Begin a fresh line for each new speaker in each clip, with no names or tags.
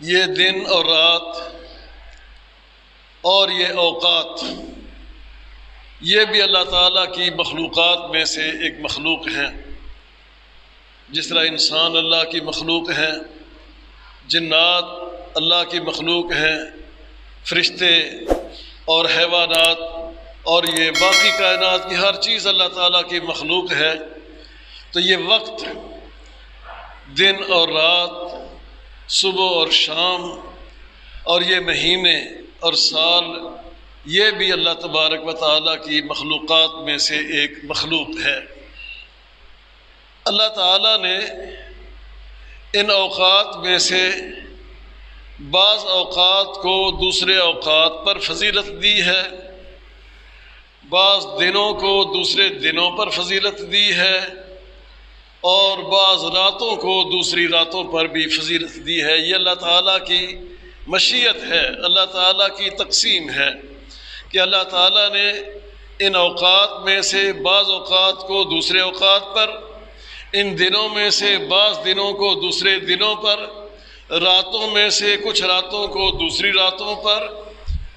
یہ دن اور رات اور یہ اوقات، یہ بھی اللہ تعالیٰ کی مخلوقات میں سے ایک مخلوق ہیں۔ جس طرح انسان اللہ کی مخلوق ہیں، جنات اللہ کی مخلوق ہیں، فرشتے اور حیوانات اور یہ باقی کائنات کی ہر چیز اللہ تعالیٰ کی مخلوق ہے، تو یہ وقت، دن اور رات، صبح اور شام اور یہ مہینے اور سال، یہ بھی اللہ تبارک و تعالیٰ کی مخلوقات میں سے ایک مخلوق ہے۔ اللہ تعالیٰ نے ان اوقات میں سے بعض اوقات کو دوسرے اوقات پر فضیلت دی ہے، بعض دنوں کو دوسرے دنوں پر فضیلت دی ہے، اور بعض راتوں کو دوسری راتوں پر بھی فضیلت دی ہے۔ یہ اللہ تعالیٰ کی مشیت ہے، اللہ تعالیٰ کی تقسیم ہے کہ اللہ تعالیٰ نے ان اوقات میں سے بعض اوقات کو دوسرے اوقات پر، ان دنوں میں سے بعض دنوں کو دوسرے دنوں پر، راتوں میں سے کچھ راتوں کو دوسری راتوں پر،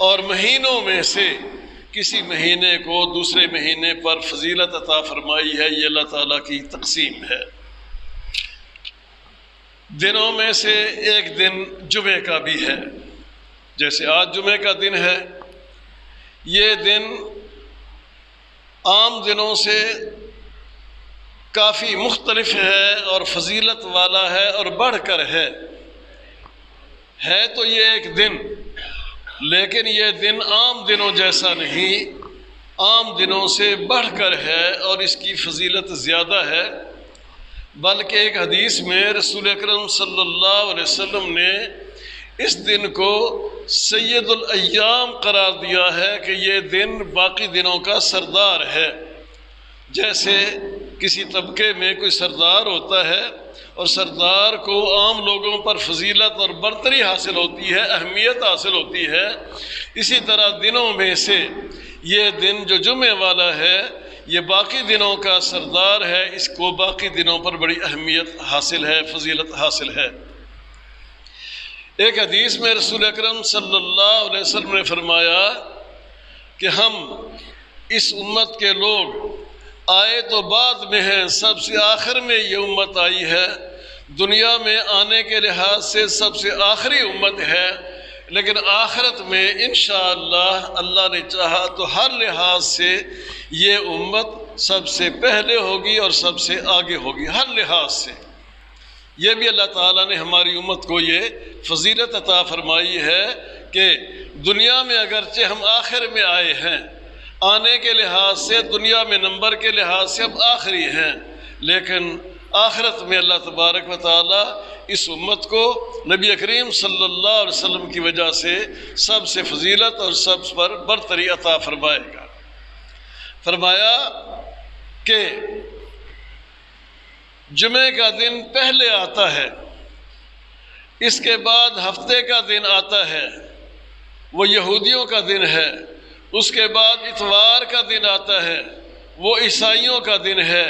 اور مہینوں میں سے کسی مہینے کو دوسرے مہینے پر فضیلت عطا فرمائی ہے۔ یہ اللہ تعالیٰ کی تقسیم ہے۔ دنوں میں سے ایک دن جمعے کا بھی ہے، جیسے آج جمعے کا دن ہے۔ یہ دن عام دنوں سے کافی مختلف ہے اور فضیلت والا ہے اور بڑھ کر ہے تو یہ ایک دن، لیکن یہ دن عام دنوں جیسا نہیں، عام دنوں سے بڑھ کر ہے اور اس کی فضیلت زیادہ ہے۔ بلکہ ایک حدیث میں رسول اکرم صلی اللہ علیہ وسلم نے اس دن کو سید الایام قرار دیا ہے کہ یہ دن باقی دنوں کا سردار ہے۔ جیسے کسی طبقے میں کوئی سردار ہوتا ہے اور سردار کو عام لوگوں پر فضیلت اور برتری حاصل ہوتی ہے، اہمیت حاصل ہوتی ہے، اسی طرح دنوں میں سے یہ دن جو جمعے والا ہے یہ باقی دنوں کا سردار ہے، اس کو باقی دنوں پر بڑی اہمیت حاصل ہے، فضیلت حاصل ہے۔ ایک حدیث میں رسول اکرم صلی اللہ علیہ وسلم نے فرمایا کہ ہم اس امت کے لوگ آئے تو بعد میں ہیں، سب سے آخر میں یہ امت آئی ہے، دنیا میں آنے کے لحاظ سے سب سے آخری امت ہے، لیکن آخرت میں انشاءاللہ اللہ نے چاہا تو ہر لحاظ سے یہ امت سب سے پہلے ہوگی اور سب سے آگے ہوگی، ہر لحاظ سے۔ یہ بھی اللہ تعالیٰ نے ہماری امت کو یہ فضیلت عطا فرمائی ہے کہ دنیا میں اگرچہ ہم آخر میں آئے ہیں، آنے کے لحاظ سے دنیا میں نمبر کے لحاظ سے ہم آخری ہیں، لیکن آخرت میں اللہ تبارک و تعالیٰ اس امت کو نبی کریم صلی اللہ علیہ وسلم کی وجہ سے سب سے فضیلت اور سب پر برتری عطا فرمائے گا۔ فرمایا کہ جمعے کا دن پہلے آتا ہے، اس کے بعد ہفتے کا دن آتا ہے، وہ یہودیوں کا دن ہے، اس کے بعد اتوار کا دن آتا ہے، وہ عیسائیوں کا دن ہے۔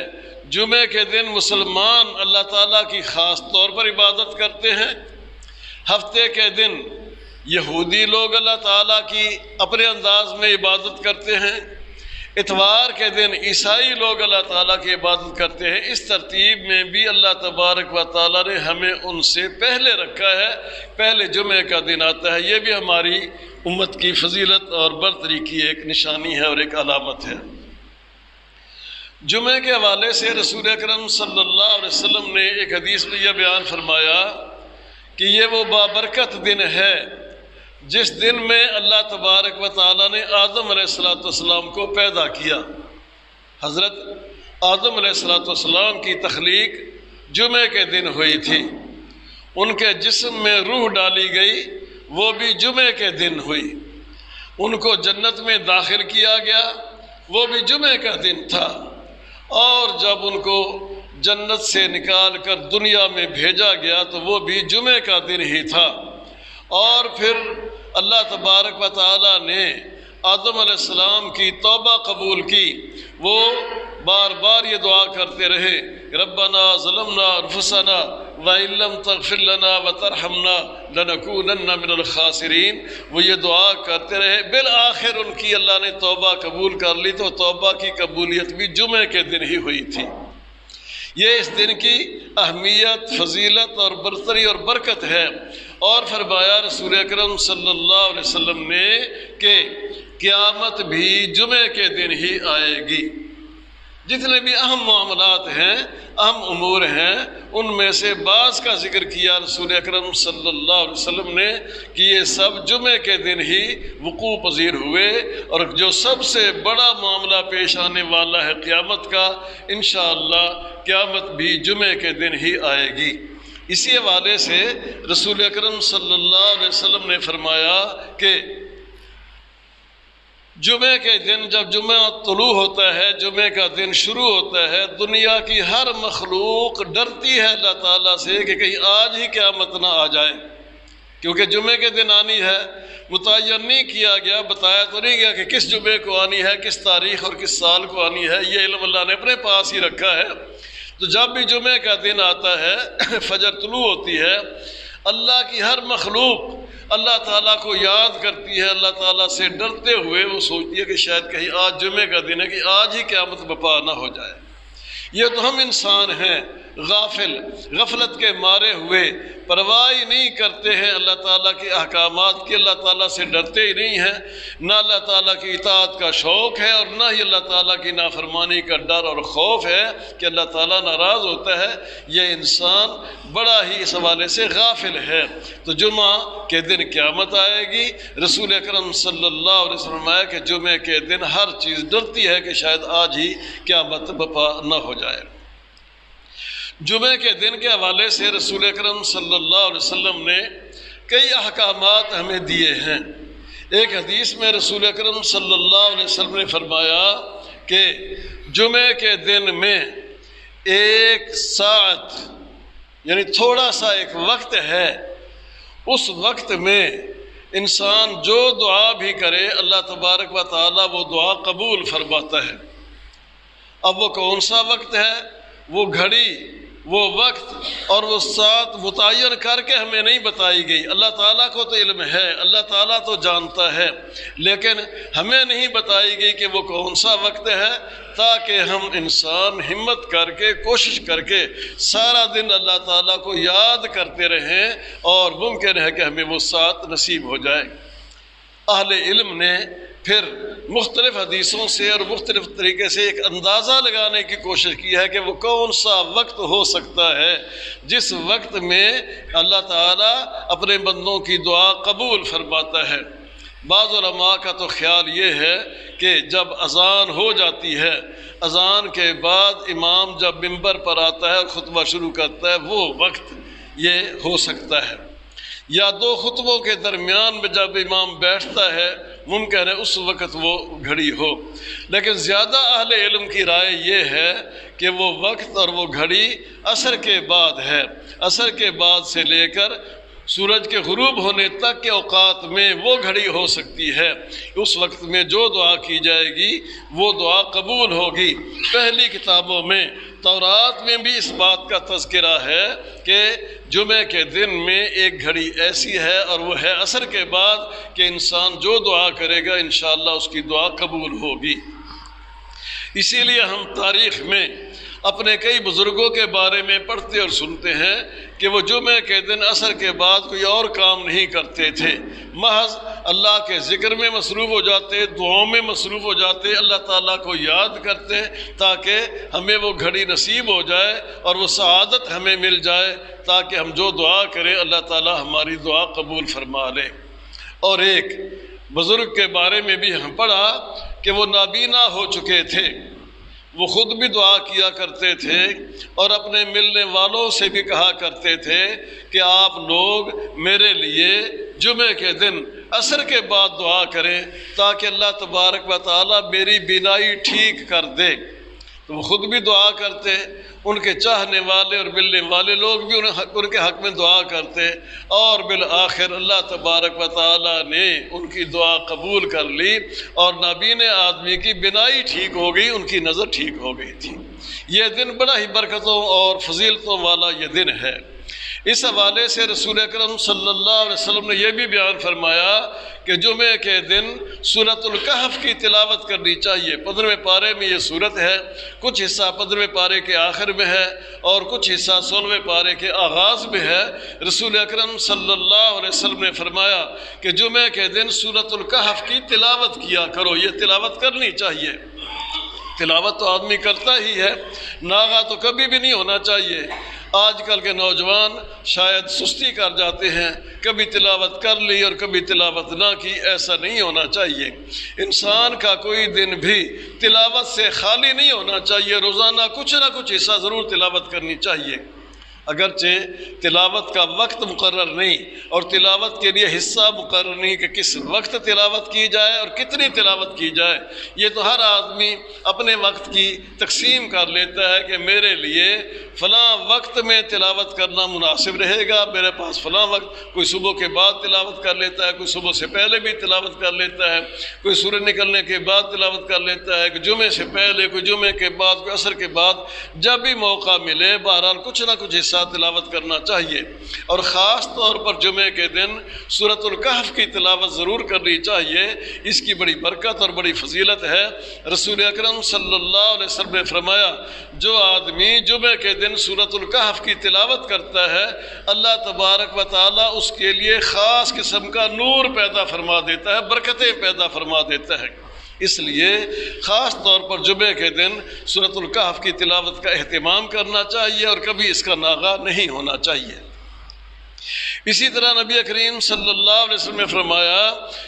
جمعے کے دن مسلمان اللہ تعالیٰ کی خاص طور پر عبادت کرتے ہیں، ہفتے کے دن یہودی لوگ اللہ تعالیٰ کی اپنے انداز میں عبادت کرتے ہیں، اتوار کے دن عیسائی لوگ اللہ تعالیٰ کی عبادت کرتے ہیں۔ اس ترتیب میں بھی اللہ تبارک و تعالیٰ نے ہمیں ان سے پہلے رکھا ہے، پہلے جمعے کا دن آتا ہے۔ یہ بھی ہماری امت کی فضیلت اور برتری کی ایک نشانی ہے اور ایک علامت ہے۔ جمعے کے حوالے سے رسول اکرم صلی اللہ علیہ وسلم نے ایک حدیث میں یہ بیان فرمایا کہ یہ وہ بابرکت دن ہے جس دن میں اللہ تبارک و تعالیٰ نے آدم علیہ السلام کو پیدا کیا۔ حضرت آدم علیہ السلام کی تخلیق جمعے کے دن ہوئی تھی، ان کے جسم میں روح ڈالی گئی وہ بھی جمعے کے دن ہوئی، ان کو جنت میں داخل کیا گیا وہ بھی جمعے کا دن تھا، اور جب ان کو جنت سے نکال کر دنیا میں بھیجا گیا تو وہ بھی جمعے کا دن ہی تھا۔ اور پھر اللہ تبارک و تعالیٰ نے آدم علیہ السلام کی توبہ قبول کی، وہ بار بار یہ دعا کرتے رہے، ربنا ظلمنا انفسنا وَإِن لَّمْ تَغْفِرْ لَنَا وَتَرْحَمْنَا لَنَكُونَنَّ مِنَ الْخَاسِرِينَ۔ وہ یہ دعا کرتے رہے، بالآخر ان کی اللہ نے توبہ قبول کر لی، تو توبہ کی قبولیت بھی جمعے کے دن ہی ہوئی تھی۔ یہ اس دن کی اہمیت، فضیلت اور برتری اور برکت ہے۔ اور فرمایا رسول اکرم صلی اللہ علیہ وسلم نے کہ قیامت بھی جمعے کے دن ہی آئے گی۔ جتنے بھی اہم معاملات ہیں، اہم امور ہیں، ان میں سے بعض کا ذکر کیا رسول اکرم صلی اللہ علیہ وسلم نے کہ یہ سب جمعے کے دن ہی وقوع پذیر ہوئے، اور جو سب سے بڑا معاملہ پیش آنے والا ہے قیامت کا، انشاءاللہ قیامت بھی جمعے کے دن ہی آئے گی۔ اسی حوالے سے رسول اکرم صلی اللہ علیہ وسلم نے فرمایا کہ جمعے کے دن جب جمعہ طلوع ہوتا ہے، جمعے کا دن شروع ہوتا ہے، دنیا کی ہر مخلوق ڈرتی ہے اللہ تعالیٰ سے کہ کہیں آج ہی قیامت نہ آ جائے، کیونکہ جمعے کے دن آنی ہے۔ متعین نہیں کیا گیا، بتایا تو نہیں گیا کہ کس جمعے کو آنی ہے، کس تاریخ اور کس سال کو آنی ہے، یہ علم اللہ نے اپنے پاس ہی رکھا ہے۔ تو جب بھی جمعے کا دن آتا ہے، فجر طلوع ہوتی ہے، اللہ کی ہر مخلوق اللہ تعالیٰ کو یاد کرتی ہے، اللہ تعالیٰ سے ڈرتے ہوئے وہ سوچتی ہے کہ شاید کہیں آج جمعے کا دن ہے، کہ آج ہی قیامت برپا نہ ہو جائے۔ یہ تو ہم انسان ہیں غافل، غفلت کے مارے ہوئے، پرواہ ہی نہیں کرتے ہیں اللہ تعالیٰ کے احکامات کی، اللہ تعالیٰ سے ڈرتے ہی نہیں ہیں، نہ اللہ تعالیٰ کی اطاعت کا شوق ہے، اور نہ ہی اللہ تعالیٰ کی نافرمانی کا ڈر اور خوف ہے کہ اللہ تعالیٰ ناراض ہوتا ہے۔ یہ انسان بڑا ہی اس حوالے سے غافل ہے۔ تو جمعہ کے دن قیامت آئے گی۔ رسول اکرم صلی اللہ علیہ وسلم فرمایا کہ جمعے کے دن ہر چیز ڈرتی ہے کہ شاید آج ہی قیامت برپا نہ ہو جائے۔ جمعے کے دن کے حوالے سے رسول اکرم صلی اللہ علیہ وسلم نے کئی احکامات ہمیں دیے ہیں۔ ایک حدیث میں رسول اکرم صلی اللہ علیہ وسلم نے فرمایا کہ جمعے کے دن میں ایک ساعت، یعنی تھوڑا سا ایک وقت ہے، اس وقت میں انسان جو دعا بھی کرے اللہ تبارک و تعالیٰ وہ دعا قبول فرماتا ہے۔ اب وہ کون سا وقت ہے، وہ گھڑی، وہ وقت اور وہ ساعت متعین کر کے ہمیں نہیں بتائی گئی۔ اللہ تعالیٰ کو تو علم ہے، اللہ تعالیٰ تو جانتا ہے، لیکن ہمیں نہیں بتائی گئی کہ وہ کون سا وقت ہے، تاکہ ہم انسان ہمت کر کے، کوشش کر کے سارا دن اللہ تعالیٰ کو یاد کرتے رہیں، اور ممکن ہے کہ ہمیں وہ ساعت نصیب ہو جائے۔ اہل علم نے پھر مختلف حدیثوں سے اور مختلف طریقے سے ایک اندازہ لگانے کی کوشش کی ہے کہ وہ کون سا وقت ہو سکتا ہے جس وقت میں اللہ تعالیٰ اپنے بندوں کی دعا قبول فرماتا ہے۔ بعض علماء کا تو خیال یہ ہے کہ جب اذان ہو جاتی ہے، اذان کے بعد امام جب ممبر پر آتا ہے اور خطبہ شروع کرتا ہے، وہ وقت یہ ہو سکتا ہے، یا دو خطبوں کے درمیان میں جب امام بیٹھتا ہے ممکن ہے اس وقت وہ گھڑی ہو۔ لیکن زیادہ اہل علم کی رائے یہ ہے کہ وہ وقت اور وہ گھڑی عصر کے بعد ہے، عصر کے بعد سے لے کر سورج کے غروب ہونے تک کے اوقات میں وہ گھڑی ہو سکتی ہے۔ اس وقت میں جو دعا کی جائے گی وہ دعا قبول ہوگی۔ پہلی کتابوں میں تورات میں بھی اس بات کا تذکرہ ہے کہ جمعے کے دن میں ایک گھڑی ایسی ہے، اور وہ ہے عصر کے بعد، کہ انسان جو دعا کرے گا انشاءاللہ اس کی دعا قبول ہوگی۔ اسی لیے ہم تاریخ میں اپنے کئی بزرگوں کے بارے میں پڑھتے اور سنتے ہیں کہ وہ جمعے کے دن عصر کے بعد کوئی اور کام نہیں کرتے تھے، محض اللہ کے ذکر میں مصروف ہو جاتے، دعاؤں میں مصروف ہو جاتے، اللہ تعالیٰ کو یاد کرتے تاکہ ہمیں وہ گھڑی نصیب ہو جائے اور وہ سعادت ہمیں مل جائے، تاکہ ہم جو دعا کریں اللہ تعالیٰ ہماری دعا قبول فرما لے۔ اور ایک بزرگ کے بارے میں بھی ہم پڑھا کہ وہ نابینا ہو چکے تھے، وہ خود بھی دعا کیا کرتے تھے اور اپنے ملنے والوں سے بھی کہا کرتے تھے کہ آپ لوگ میرے لیے جمعے کے دن عصر کے بعد دعا کریں تاکہ اللہ تبارک و تعالیٰ میری بینائی ٹھیک کر دے۔ تو وہ خود بھی دعا کرتے، ان کے چاہنے والے اور ملنے والے لوگ بھی ان کے حق میں دعا کرتے، اور بالآخر اللہ تبارک و تعالیٰ نے ان کی دعا قبول کر لی اور نابینا آدمی کی بینائی ٹھیک ہو گئی، ان کی نظر ٹھیک ہو گئی تھی۔ یہ دن بڑا ہی برکتوں اور فضیلتوں والا یہ دن ہے۔ اس حوالے سے رسول اکرم صلی اللہ علیہ وسلم نے یہ بھی بیان فرمایا کہ جمعے کے دن سورۃ الکہف کی تلاوت کرنی چاہیے۔ 15ویں پارے میں یہ سورت ہے، کچھ حصہ 15ویں پارے کے آخر میں ہے اور کچھ حصہ 16ویں پارے کے آغاز میں ہے۔ رسول اکرم صلی اللہ علیہ وسلم نے فرمایا کہ جمعے کے دن سورۃ الکہف کی تلاوت کیا کرو، یہ تلاوت کرنی چاہیے۔ تلاوت تو آدمی کرتا ہی ہے، ناغہ تو کبھی بھی نہیں ہونا چاہیے۔ آج کل کے نوجوان شاید سستی کر جاتے ہیں، کبھی تلاوت کر لی اور کبھی تلاوت نہ کی، ایسا نہیں ہونا چاہیے۔ انسان کا کوئی دن بھی تلاوت سے خالی نہیں ہونا چاہیے، روزانہ کچھ نہ کچھ حصہ ضرور تلاوت کرنی چاہیے۔ اگرچہ تلاوت کا وقت مقرر نہیں اور تلاوت کے لیے حصہ مقرر نہیں کہ کس وقت تلاوت کی جائے اور کتنی تلاوت کی جائے، یہ تو ہر آدمی اپنے وقت کی تقسیم کر لیتا ہے کہ میرے لیے فلاں وقت میں تلاوت کرنا مناسب رہے گا، میرے پاس فلاں وقت، کوئی صبح کے بعد تلاوت کر لیتا ہے، کوئی صبح سے پہلے بھی تلاوت کر لیتا ہے، کوئی سورج نکلنے کے بعد تلاوت کر لیتا ہے، کوئی جمعے سے پہلے، کوئی جمعے کے بعد، کوئی عصر کے بعد، جب بھی موقع ملے بہرحال کچھ نہ کچھ حصہ تلاوت کرنا چاہیے۔ اور خاص طور پر جمعے کے دن سورۃ الکہف کی تلاوت ضرور کرنی چاہیے، اس کی بڑی برکت اور بڑی فضیلت ہے۔ رسول اکرم صلی اللہ علیہ وسلم نے فرمایا جو آدمی جمعے کے دن سورۃ الکہف کی تلاوت کرتا ہے، اللہ تبارک و تعالیٰ اس کے لیے خاص قسم کا نور پیدا فرما دیتا ہے، برکتیں پیدا فرما دیتا ہے۔ اس لیے خاص طور پر جمعے کے دن سورۃ الکہف کی تلاوت کا اہتمام کرنا چاہیے اور کبھی اس کا ناغہ نہیں ہونا چاہیے۔ اسی طرح نبی کریم صلی اللہ علیہ وسلم نے فرمایا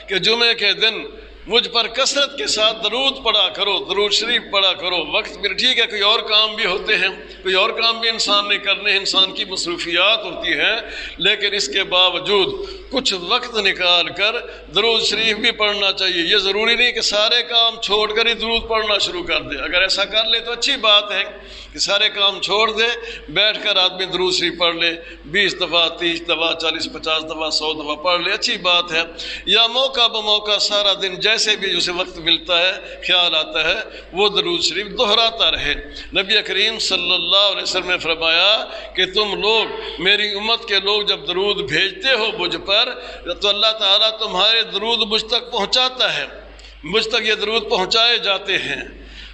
کہ جمعے کے دن مجھ پر کثرت کے ساتھ درود پڑھا کرو، درود شریف پڑھا کرو۔ وقت بھی ٹھیک ہے، کوئی اور کام بھی ہوتے ہیں، کوئی اور کام بھی انسان نے کرنے، انسان کی مصروفیات ہوتی ہیں، لیکن اس کے باوجود کچھ وقت نکال کر درود شریف بھی پڑھنا چاہیے۔ یہ ضروری نہیں کہ سارے کام چھوڑ کر ہی درود پڑھنا شروع کر دے، اگر ایسا کر لے تو اچھی بات ہے کہ سارے کام چھوڑ دے، بیٹھ کر آدمی درود شریف پڑھ لے، 20 دفعہ، 30 دفعہ، 40 50 دفعہ، 100 دفعہ پڑھ لے، اچھی بات ہے۔ یا موقع بموقع سارا دن جیسے بھی اسے وقت ملتا ہے، خیال آتا ہے، وہ درود شریف دہراتا رہے۔ نبی کریم صلی اللہ علیہ وسلم نے فرمایا کہ تم لوگ، میری امت کے لوگ جب درود بھیجتے ہو مجھ پر تو اللہ تعالیٰ تمہارے درود مجھ تک پہنچاتا ہے، مجھ تک یہ درود پہنچائے جاتے ہیں۔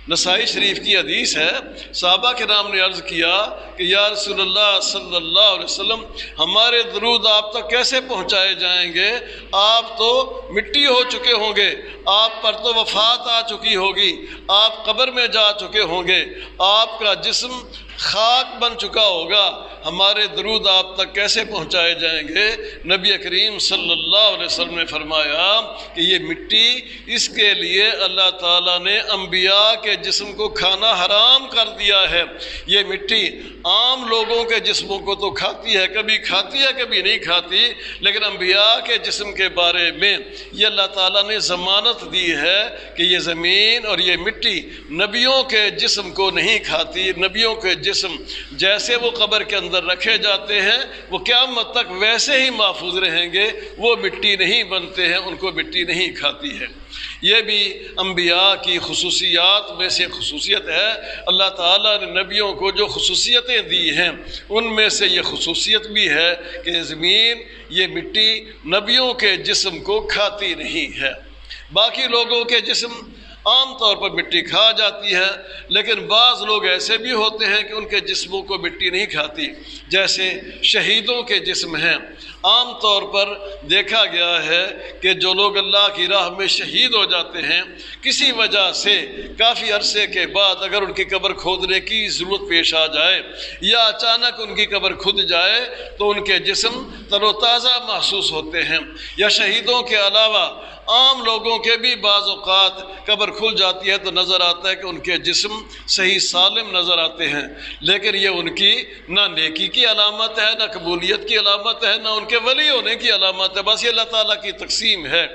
نسائی شریف کی حدیث ہے، صحابہ کرام نے عرض کیا کہ یا رسول اللہ صلی اللہ علیہ وسلم، ہمارے درود آپ تک کیسے پہنچائے جائیں گے؟ آپ تو مٹی ہو چکے ہوں گے، آپ پر تو وفات آ چکی ہوگی، آپ قبر میں جا چکے ہوں گے، آپ کا جسم خاک بن چکا ہوگا، ہمارے درود آپ تک کیسے پہنچائے جائیں گے؟ نبی کریم صلی اللہ علیہ وسلم نے فرمایا کہ یہ مٹی، اس کے لیے اللہ تعالیٰ نے انبیاء کے جسم کو کھانا حرام کر دیا ہے۔ یہ مٹی عام لوگوں کے جسموں کو تو کھاتی ہے، کبھی کھاتی ہے کبھی نہیں کھاتی، لیکن انبیاء کے جسم کے بارے میں یہ اللہ تعالیٰ نے ضمانت دی ہے کہ یہ زمین اور یہ مٹی نبیوں کے جسم کو نہیں کھاتی۔ نبیوں کے جسم جیسے وہ قبر کے اندر رکھے جاتے ہیں وہ قیامت تک ویسے ہی محفوظ رہیں گے، وہ مٹی نہیں بنتے ہیں، ان کو مٹی نہیں کھاتی ہے۔ یہ بھی انبیاء کی خصوصیات میں سے خصوصیت ہے۔ اللہ تعالیٰ نے نبیوں کو جو خصوصیتیں دی ہیں ان میں سے یہ خصوصیت بھی ہے کہ زمین، یہ مٹی نبیوں کے جسم کو کھاتی نہیں ہے۔ باقی لوگوں کے جسم عام طور پر مٹی کھا جاتی ہے، لیکن بعض لوگ ایسے بھی ہوتے ہیں کہ ان کے جسموں کو مٹی نہیں کھاتی، جیسے شہیدوں کے جسم ہیں۔ عام طور پر دیکھا گیا ہے کہ جو لوگ اللہ کی راہ میں شہید ہو جاتے ہیں، کسی وجہ سے کافی عرصے کے بعد اگر ان کی قبر کھودنے کی ضرورت پیش آ جائے یا اچانک ان کی قبر کھد جائے تو ان کے جسم تر و تازہ محسوس ہوتے ہیں۔ یا شہیدوں کے علاوہ عام لوگوں کے بھی بعض اوقات قبر کھل جاتی ہے تو نظر آتا ہے کہ ان کے جسم صحیح سالم نظر آتے ہیں، لیکن یہ ان کی نہ نیکی کی علامت ہے، نہ قبولیت کی علامت ہے، نہ ان کے ولی ہونے کی علامت ہے۔ بس یہ اللہ تعالیٰ کی تقسیم ہے،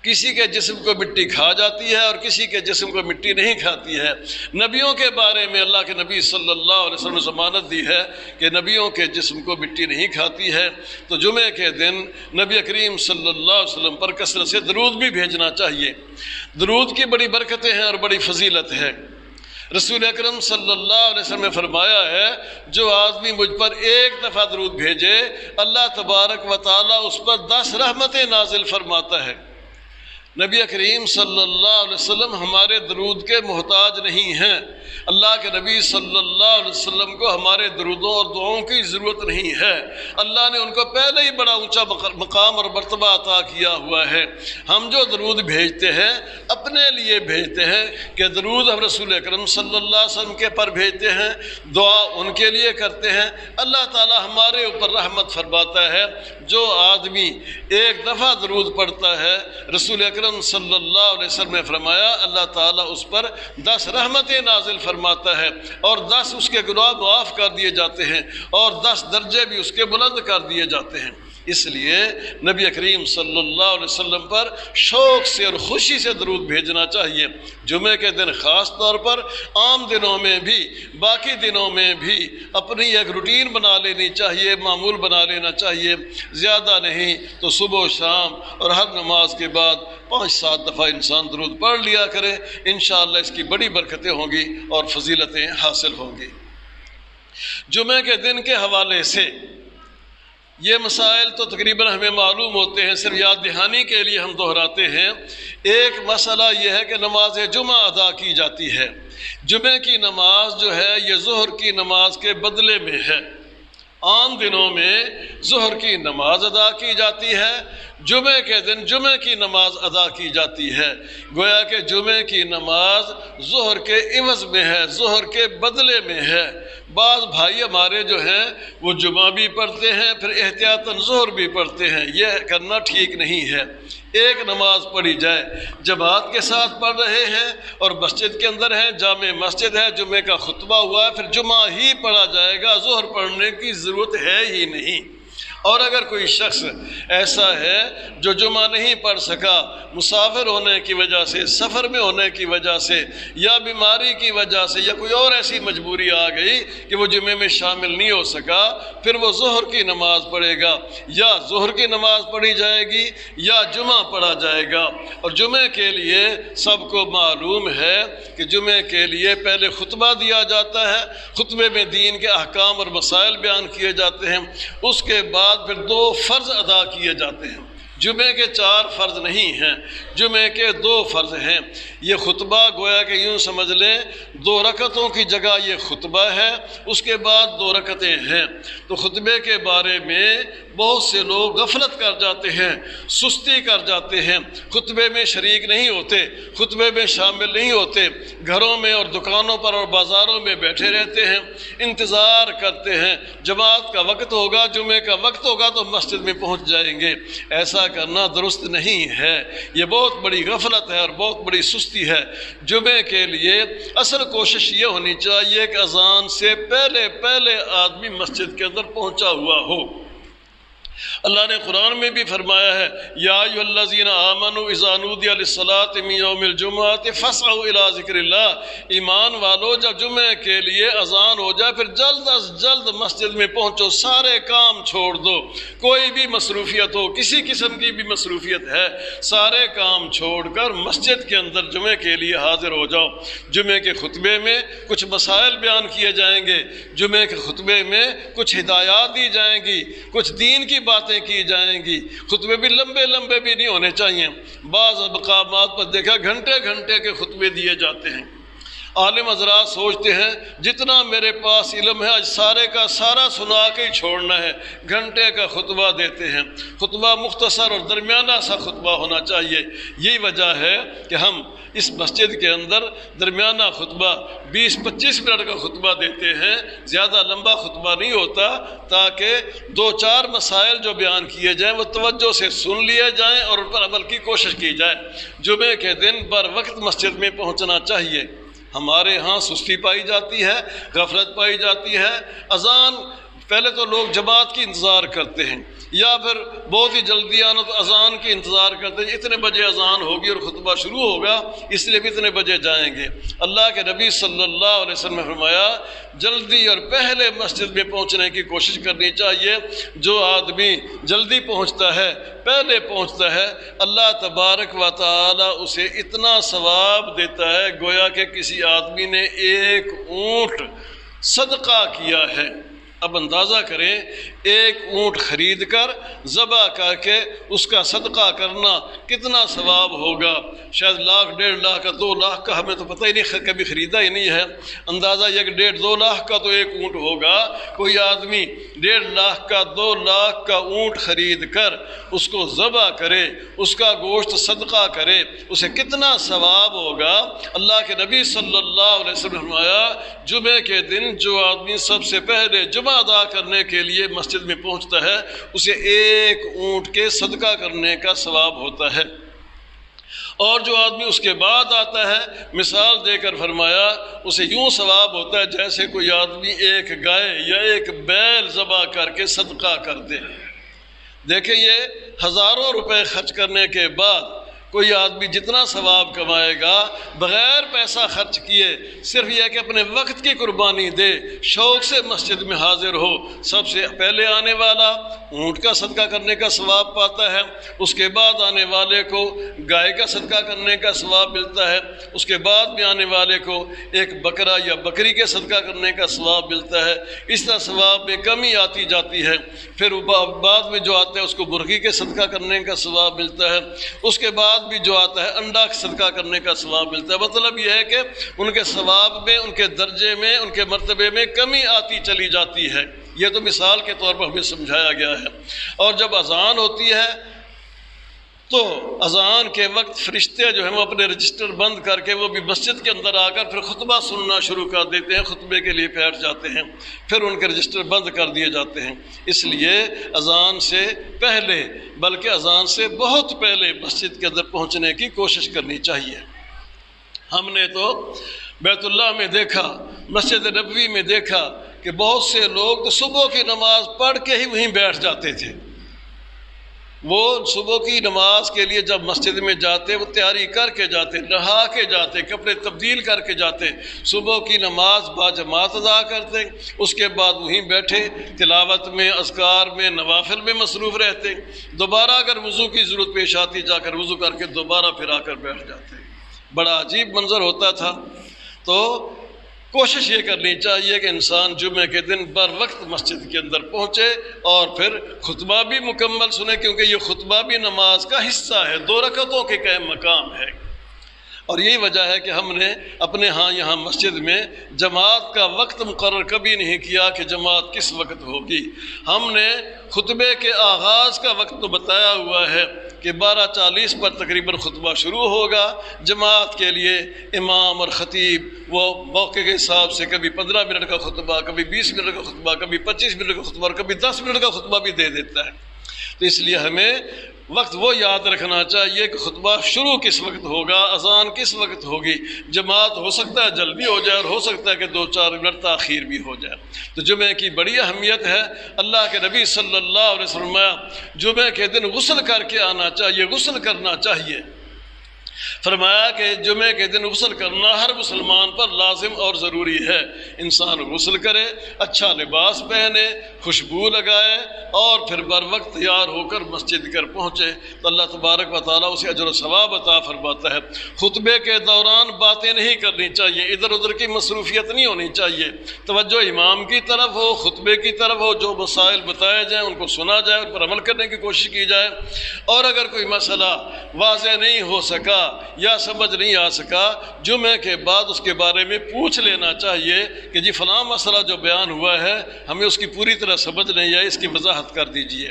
کسی کے جسم کو مٹی کھا جاتی ہے اور کسی کے جسم کو مٹی نہیں کھاتی ہے۔ نبیوں کے بارے میں اللہ کے نبی صلی اللہ علیہ وسلم نے ضمانت دی ہے کہ نبیوں کے جسم کو مٹی نہیں کھاتی ہے۔ تو جمعے کے دن نبی کریم صلی اللہ علیہ وسلم پر کثرت سے درود بھی بھیجنا چاہیے۔ درود کی بڑی برکتیں ہیں اور بڑی فضیلت ہے۔ رسول اکرم صلی اللہ علیہ وسلم نے فرمایا ہے جو آدمی مجھ پر ایک دفعہ درود بھیجے اللہ تبارک و تعالیٰ اس پر 10 رحمتیں نازل فرماتا ہے۔ نبی کریم صلی اللہ علیہ وسلم ہمارے درود کے محتاج نہیں ہیں، اللہ کے نبی صلی اللہ علیہ وسلم کو ہمارے درودوں اور دعاؤں کی ضرورت نہیں ہے، اللہ نے ان کو پہلے ہی بڑا اونچا مقام اور مرتبہ عطا کیا ہوا ہے۔ ہم جو درود بھیجتے ہیں اپنے لیے بھیجتے ہیں کہ درود ہم رسول اکرم صلی اللہ علیہ وسلم کے پر بھیجتے ہیں، دعا ان کے لیے کرتے ہیں، اللہ تعالی ہمارے اوپر رحمت فرماتا ہے۔ جو آدمی ایک دفعہ درود پڑھتا ہے رسول اکرم صلی اللہ علیہ وسلم نے فرمایا اللہ تعالیٰ اس پر 10 رحمتیں نازل فرماتا ہے اور 10 اس کے گناہ معاف کر دیے جاتے ہیں اور 10 درجے بھی اس کے بلند کر دیے جاتے ہیں۔ اس لیے نبی کریم صلی اللہ علیہ وسلم پر شوق سے اور خوشی سے درود بھیجنا چاہیے۔ جمعے کے دن خاص طور پر، عام دنوں میں بھی، باقی دنوں میں بھی اپنی ایک روٹین بنا لینی چاہیے، معمول بنا لینا چاہیے، زیادہ نہیں تو صبح و شام اور ہر نماز کے بعد 5-7 دفعہ انسان درود پڑھ لیا کرے، انشاءاللہ اس کی بڑی برکتیں ہوں گی اور فضیلتیں حاصل ہوں گی۔ جمعے کے دن کے حوالے سے یہ مسائل تو تقریباً ہمیں معلوم ہوتے ہیں، صرف یاد دہانی کے لیے ہم دہراتے ہیں۔ ایک مسئلہ یہ ہے کہ نماز جمعہ ادا کی جاتی ہے۔ جمعے کی نماز جو ہے یہ ظہر کی نماز کے بدلے میں ہے۔ عام دنوں میں ظہر کی نماز ادا کی جاتی ہے، جمعے کے دن جمعے کی نماز ادا کی جاتی ہے، گویا کہ جمعے کی نماز ظہر کے عوض میں ہے، ظہر کے بدلے میں ہے۔ بعض بھائی ہمارے جو ہیں وہ جمعہ بھی پڑھتے ہیں پھر احتیاطاً ظہر بھی پڑھتے ہیں، یہ کرنا ٹھیک نہیں ہے۔ ایک نماز پڑھی جائے، جماعت کے ساتھ پڑھ رہے ہیں اور مسجد کے اندر ہیں، جامع مسجد ہے، جمعے کا خطبہ ہوا ہے، پھر جمعہ ہی پڑھا جائے گا، ظہر پڑھنے کی ضرورت ہے ہی نہیں۔ اور اگر کوئی شخص ایسا ہے جو جمعہ نہیں پڑھ سکا، مسافر ہونے کی وجہ سے، سفر میں ہونے کی وجہ سے، یا بیماری کی وجہ سے، یا کوئی اور ایسی مجبوری آ گئی کہ وہ جمعے میں شامل نہیں ہو سکا، پھر وہ ظہر کی نماز پڑھے گا، یا ظہر کی نماز پڑھی جائے گی یا جمعہ پڑھا جائے گا۔ اور جمعے کے لیے سب کو معلوم ہے کہ جمعے کے لیے پہلے خطبہ دیا جاتا ہے، خطبے میں دین کے احکام اور مسائل بیان کیے جاتے ہیں، اس کے بعد پھر 2 فرض ادا کیے جاتے ہیں۔ جمعے کے 4 فرض نہیں ہیں، جمعے کے 2 فرض ہیں۔ یہ خطبہ گویا کہ یوں سمجھ لیں 2 رکعتوں کی جگہ یہ خطبہ ہے، اس کے بعد 2 رکعتیں ہیں۔ تو خطبے کے بارے میں بہت سے لوگ غفلت کر جاتے ہیں، سستی کر جاتے ہیں، خطبے میں شریک نہیں ہوتے، خطبے میں شامل نہیں ہوتے، گھروں میں اور دکانوں پر اور بازاروں میں بیٹھے رہتے ہیں، انتظار کرتے ہیں جماعت کا وقت ہوگا، جمعے کا وقت ہوگا تو مسجد میں پہنچ جائیں گے۔ ایسا کرنا درست نہیں ہے، یہ بہت بڑی غفلت ہے اور بہت بڑی سستی ہے۔ جمعے کے لیے اصل کوشش یہ ہونی چاہیے کہ اذان سے پہلے آدمی مسجد کے اندر پہنچا ہوا ہو۔ اللہ نے قرآن میں بھی فرمایا ہے یا ایھا الذین آمنوا اذا نودی للصلاۃ من یوم الجمعۃ فاسعوا الی ذکر اللہ، ایمان والو جب جمعے کے لیے اذان ہو جائے پھر جلد از جلد مسجد میں پہنچو، سارے کام چھوڑ دو، کوئی بھی مصروفیت ہو، کسی قسم کی بھی مصروفیت ہے، سارے کام چھوڑ کر مسجد کے اندر جمعے کے لیے حاضر ہو جاؤ۔ جمعے کے خطبے میں کچھ مسائل بیان کیے جائیں گے، جمعے کے خطبے میں کچھ ہدایات دی جائیں گی، کچھ دین کی باتیں کی جائیں گی۔ خطبے بھی لمبے بھی نہیں ہونے چاہیے، بعض مقامات پر دیکھا گھنٹے کے خطبے دیے جاتے ہیں۔ عالم حضرات سوچتے ہیں جتنا میرے پاس علم ہے آج سارے کا سارا سنا کے ہی چھوڑنا ہے، گھنٹے کا خطبہ دیتے ہیں۔ خطبہ مختصر اور درمیانہ سا خطبہ ہونا چاہیے۔ یہی وجہ ہے کہ ہم اس مسجد کے اندر درمیانہ خطبہ 20-25 منٹ کا خطبہ دیتے ہیں، زیادہ لمبا خطبہ نہیں ہوتا، تاکہ 2-4 مسائل جو بیان کیے جائیں وہ توجہ سے سن لیے جائیں اور ان پر عمل کی کوشش کی جائے۔ جمعے کے دن بر وقت مسجد میں پہنچنا چاہیے۔ ہمارے ہاں سستی پائی جاتی ہے، غفلت پائی جاتی ہے، اذان پہلے تو لوگ جماعت کی انتظار کرتے ہیں، یا پھر بہت ہی جلدی آنا تو اذان کی انتظار کرتے ہیں، اتنے بجے اذان ہوگی اور خطبہ شروع ہوگا اس لیے بھی اتنے بجے جائیں گے۔ اللہ کے نبی صلی اللہ علیہ وسلم نے فرمایا جلدی اور پہلے مسجد میں پہنچنے کی کوشش کرنی چاہیے۔ جو آدمی جلدی پہنچتا ہے، پہلے پہنچتا ہے، اللہ تبارک و تعالی اسے اتنا ثواب دیتا ہے گویا کہ کسی آدمی نے ایک اونٹ صدقہ کیا ہے۔ اب اندازہ کریں، ایک اونٹ خرید کر ذبح کر کے اس کا صدقہ کرنا کتنا ثواب ہوگا۔ شاید لاکھ، 1.5 لاکھ کا، 2 لاکھ کا، ہمیں تو پتہ ہی نہیں، کبھی خریدا ہی نہیں ہے۔ اندازہ یہ کہ 1.5-2 لاکھ کا تو ایک اونٹ ہوگا۔ کوئی آدمی 1.5 لاکھ کا، 2 لاکھ کا اونٹ خرید کر اس کو ذبح کرے، اس کا گوشت صدقہ کرے، اسے کتنا ثواب ہوگا۔ اللہ کے نبی صلی اللہ علیہ وسلم نے فرمایا جمعے کے دن جو آدمی سب سے پہلے جمعہ ادا کرنے کے لیے مسجد میں پہنچتا ہے اسے ایک اونٹ کے صدقہ کرنے کا ثواب ہوتا ہے، اور جو آدمی اس کے بعد آتا ہے مثال دے کر فرمایا اسے یوں ثواب ہوتا ہے جیسے کوئی آدمی ایک گائے یا ایک بیل ذبح کر کے صدقہ کر دے۔ دیکھیں، یہ ہزاروں روپے خرچ کرنے کے بعد کوئی آدمی جتنا ثواب کمائے گا بغیر پیسہ خرچ کیے، صرف یہ کہ اپنے وقت کی قربانی دے، شوق سے مسجد میں حاضر ہو، سب سے پہلے آنے والا اونٹ کا صدقہ کرنے کا ثواب پاتا ہے، اس کے بعد آنے والے کو گائے کا صدقہ کرنے کا ثواب ملتا ہے، اس کے بعد میں آنے والے کو ایک بکرا یا بکری کے صدقہ کرنے کا ثواب ملتا ہے۔ اس طرح ثواب میں کمی آتی جاتی ہے، پھر بعد میں جو آتا ہے اس کو مرغی کے صدقہ کرنے کا ثواب ملتا ہے، اس کے بعد بھی جو آتا ہے انڈا صدقہ کرنے کا ثواب ملتا ہے۔ مطلب یہ ہے کہ ان کے ثواب میں، ان کے درجے میں، ان کے مرتبے میں کمی آتی چلی جاتی ہے۔ یہ تو مثال کے طور پر ہمیں سمجھایا گیا ہے۔ اور جب اذان ہوتی ہے تو اذان کے وقت فرشتے جو ہیں وہ اپنے رجسٹر بند کر کے وہ بھی مسجد کے اندر آ کر پھر خطبہ سننا شروع کر دیتے ہیں، خطبے کے لیے بیٹھ جاتے ہیں، پھر ان کے رجسٹر بند کر دیے جاتے ہیں۔ اس لیے اذان سے پہلے، بلکہ اذان سے بہت پہلے مسجد کے اندر پہنچنے کی کوشش کرنی چاہیے۔ ہم نے تو بیت اللہ میں دیکھا، مسجد نبوی میں دیکھا کہ بہت سے لوگ تو صبح کی نماز پڑھ کے ہی وہیں بیٹھ جاتے تھے۔ وہ صبح کی نماز کے لیے جب مسجد میں جاتے وہ تیاری کر کے جاتے، نہا کے جاتے، کپڑے تبدیل کر کے جاتے، صبح کی نماز باجماعت ادا کرتے، اس کے بعد وہیں بیٹھے تلاوت میں، اذکار میں، نوافل میں مصروف رہتے، دوبارہ اگر وضو کی ضرورت پیش آتی جا کر وضو کر کے دوبارہ پھر آ کر بیٹھ جاتے۔ بڑا عجیب منظر ہوتا تھا۔ تو کوشش یہ کرنی چاہیے کہ انسان جمعے کے دن بر وقت مسجد کے اندر پہنچے اور پھر خطبہ بھی مکمل سنے، کیونکہ یہ خطبہ بھی نماز کا حصہ ہے، 2 رکعتوں کے قائم مقام ہے۔ اور یہی وجہ ہے کہ ہم نے اپنے یہاں مسجد میں جماعت کا وقت مقرر کبھی نہیں کیا کہ جماعت کس وقت ہوگی۔ ہم نے خطبے کے آغاز کا وقت تو بتایا ہوا ہے کہ 12:40 پر تقریباً خطبہ شروع ہوگا۔ جماعت کے لیے امام اور خطیب وہ موقع کے حساب سے کبھی 15 منٹ کا خطبہ، کبھی 20 منٹ کا خطبہ، کبھی 25 منٹ کا خطبہ اور کبھی 10 منٹ کا خطبہ بھی دے دیتا ہے۔ تو اس لیے ہمیں وقت وہ یاد رکھنا چاہیے کہ خطبہ شروع کس وقت ہوگا، اذان کس وقت ہوگی۔ جماعت ہو سکتا ہے جلدی ہو جائے اور ہو سکتا ہے کہ 2-4 منٹ تاخیر بھی ہو جائے۔ تو جمعے کی بڑی اہمیت ہے۔ اللہ کے نبی صلی اللہ علیہ وسلم جمعے کے دن غسل کر کے آنا چاہیے، غسل کرنا چاہیے۔ فرمایا کہ جمعے کے دن غسل کرنا ہر مسلمان پر لازم اور ضروری ہے۔ انسان غسل کرے، اچھا لباس پہنے، خوشبو لگائے اور پھر بر وقت تیار ہو کر مسجد کر پہنچے تو اللہ تبارک و تعالیٰ اسے اجر و ثواب عطا فرماتا ہے۔ خطبے کے دوران باتیں نہیں کرنی چاہیے، ادھر ادھر کی مصروفیت نہیں ہونی چاہیے، توجہ امام کی طرف ہو، خطبے کی طرف ہو، جو مسائل بتائے جائیں ان کو سنا جائے، ان پر عمل کرنے کی کوشش کی جائے، اور اگر کوئی مسئلہ واضح نہیں ہو سکا یا سمجھ نہیں آ سکا جمعے کے بعد اس کے بارے میں پوچھ لینا چاہیے کہ جی فلاں مسئلہ جو بیان ہوا ہے ہمیں اس کی پوری طرح سمجھ نہیں آئی، اس کی وضاحت کر دیجئے۔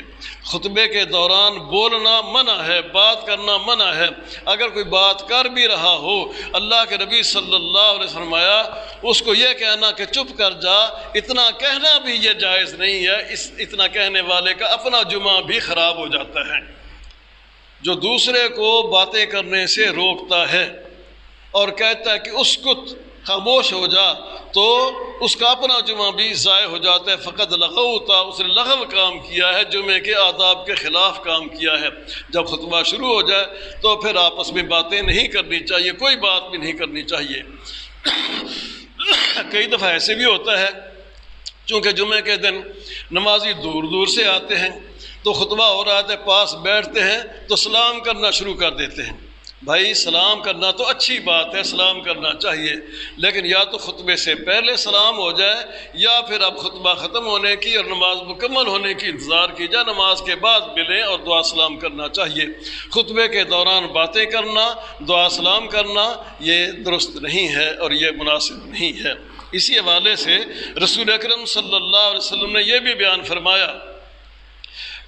خطبے کے دوران بولنا منع ہے، بات کرنا منع ہے۔ اگر کوئی بات کر بھی رہا ہو، اللہ کے نبی صلی اللہ علیہ وسلم فرمایا اس کو یہ کہنا کہ چپ کر جا، اتنا کہنا بھی یہ جائز نہیں ہے۔ اتنا کہنے والے کا اپنا جمعہ بھی خراب ہو جاتا ہے۔ جو دوسرے کو باتیں کرنے سے روکتا ہے اور کہتا ہے کہ اسکت خاموش ہو جا تو اس کا اپنا جمعہ بھی ضائع ہو جاتا ہے۔ فقط لغوتا، اس نے لغو کام کیا ہے، جمعے کے آداب کے خلاف کام کیا ہے۔ جب خطبہ شروع ہو جائے تو پھر آپس میں باتیں نہیں کرنی چاہیے، کوئی بات بھی نہیں کرنی چاہیے۔ کئی دفعہ ایسے بھی ہوتا ہے چونکہ جمعے کے دن نمازی دور دور سے آتے ہیں تو خطبہ ہو رہا ہے، پاس بیٹھتے ہیں تو سلام کرنا شروع کر دیتے ہیں۔ بھائی سلام کرنا تو اچھی بات ہے، سلام کرنا چاہیے، لیکن یا تو خطبے سے پہلے سلام ہو جائے یا پھر اب خطبہ ختم ہونے کی اور نماز مکمل ہونے کی انتظار کی جائے، نماز کے بعد ملیں اور دعا سلام کرنا چاہیے۔ خطبے کے دوران باتیں کرنا، دعا سلام کرنا یہ درست نہیں ہے اور یہ مناسب نہیں ہے۔ اسی حوالے سے رسول اکرم صلی اللہ علیہ وسلم نے یہ بھی بیان فرمایا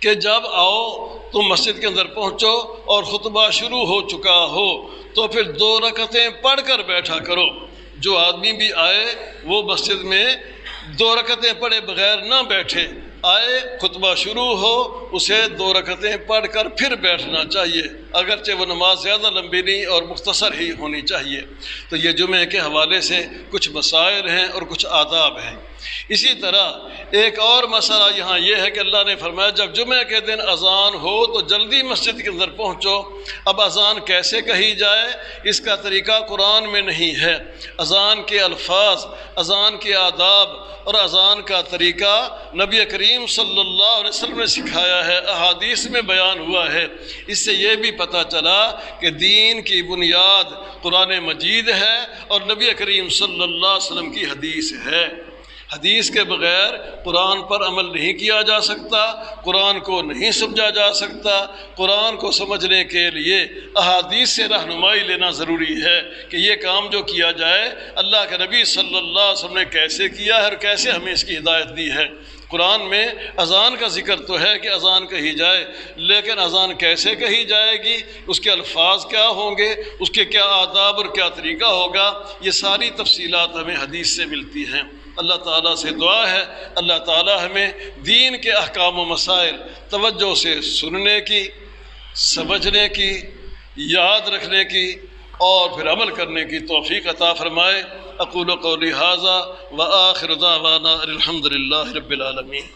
کہ جب آؤ تم مسجد کے اندر پہنچو اور خطبہ شروع ہو چکا ہو تو پھر 2 رکعتیں پڑھ کر بیٹھا کرو۔ جو آدمی بھی آئے وہ مسجد میں 2 رکعتیں پڑھے بغیر نہ بیٹھے، آئے خطبہ شروع ہو اسے 2 رکعتیں پڑھ کر پھر بیٹھنا چاہیے، اگرچہ وہ نماز زیادہ لمبی نہیں اور مختصر ہی ہونی چاہیے۔ تو یہ جمعے کے حوالے سے کچھ مسائل ہیں اور کچھ آداب ہیں۔ اسی طرح ایک اور مسئلہ یہاں یہ ہے کہ اللہ نے فرمایا جب جمعے کے دن اذان ہو تو جلدی مسجد کے اندر پہنچو۔ اب اذان کیسے کہی جائے اس کا طریقہ قرآن میں نہیں ہے۔ اذان کے الفاظ، اذان کے آداب اور اذان کا طریقہ نبی کریم صلی اللہ علیہ وسلم نے سکھایا ہے، احادیث میں بیان ہوا ہے۔ اس سے یہ بھی پتہ چلا کہ دین کی بنیاد قرآن مجید ہے اور نبی کریم صلی اللہ علیہ وسلم کی حدیث ہے۔ حدیث کے بغیر قرآن پر عمل نہیں کیا جا سکتا، قرآن کو نہیں سمجھا جا سکتا۔ قرآن کو سمجھنے کے لیے احادیث سے رہنمائی لینا ضروری ہے کہ یہ کام جو کیا جائے اللہ کے نبی صلی اللہ علیہ وسلم نے کیسے کیا ہے اور کیسے ہمیں اس کی ہدایت دی ہے۔ قرآن میں اذان کا ذکر تو ہے کہ اذان کہی جائے، لیکن اذان کیسے کہی جائے گی، اس کے الفاظ کیا ہوں گے، اس کے کیا آداب اور کیا طریقہ ہوگا، یہ ساری تفصیلات ہمیں حدیث سے ملتی ہیں۔ اللہ تعالیٰ سے دعا ہے اللہ تعالیٰ ہمیں دین کے احکام و مسائل توجہ سے سننے کی، سمجھنے کی، یاد رکھنے کی اور پھر عمل کرنے کی توفیق عطا فرمائے۔ اقول قولی ھذا وآخر دعوانا الحمد للہ رب العالمین۔